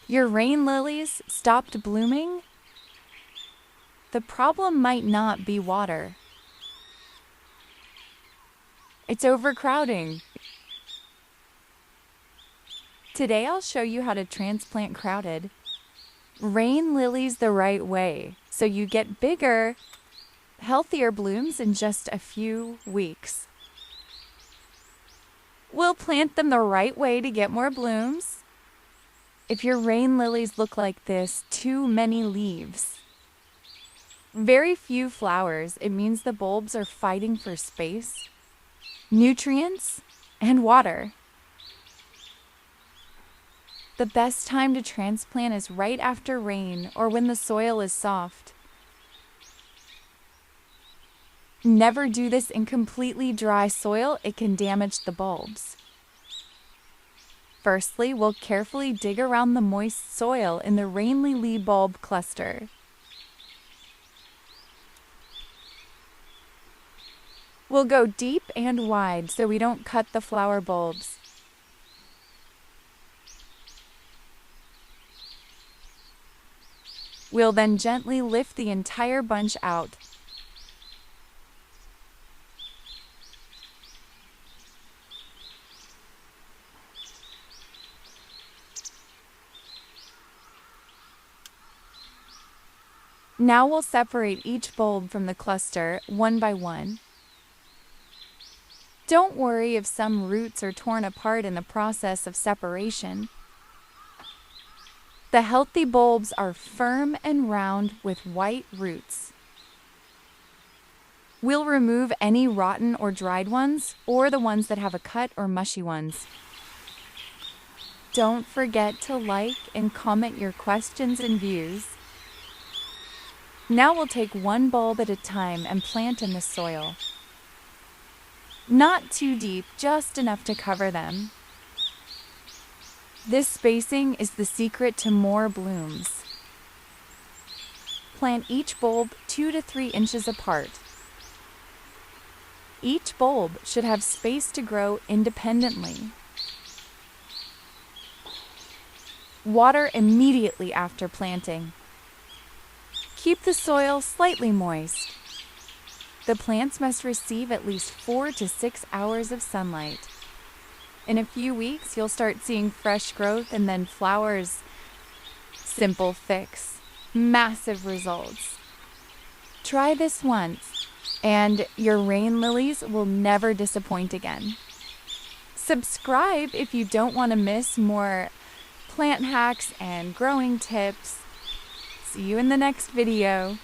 Your rain lilies stopped blooming? The problem might not be water. It's overcrowding. Today I'll show you how to transplant crowded rain lilies the right way so you get bigger, healthier blooms in just a few weeks. We'll plant them the right way to get more blooms. If your rain lilies look like this, too many leaves, very few flowers, it means the bulbs are fighting for space, nutrients, and water. The best time to transplant is right after rain or when the soil is soft. Never do this in completely dry soil, it can damage the bulbs. Firstly, we'll carefully dig around the moist soil in the Rainlily bulb cluster. We'll go deep and wide so we don't cut the flower bulbs. We'll then gently lift the entire bunch out. Now we'll separate each bulb from the cluster one by one. Don't worry if some roots are torn apart in the process of separation. The healthy bulbs are firm and round with white roots. We'll remove any rotten or dried ones, or the ones that have a cut or mushy ones. Don't forget to like and comment your questions and views. Now we'll take one bulb at a time and plant in the soil. Not too deep, just enough to cover them. This spacing is the secret to more blooms. Plant each bulb 2 to 3 inches apart. Each bulb should have space to grow independently. Water immediately after planting. Keep the soil slightly moist. The plants must receive at least 4 to 6 hours of sunlight. In a few weeks, you'll start seeing fresh growth and then flowers. Simple fix, massive results. Try this once, and your rain lilies will never disappoint again. Subscribe if you don't want to miss more plant hacks and growing tips. See you in the next video.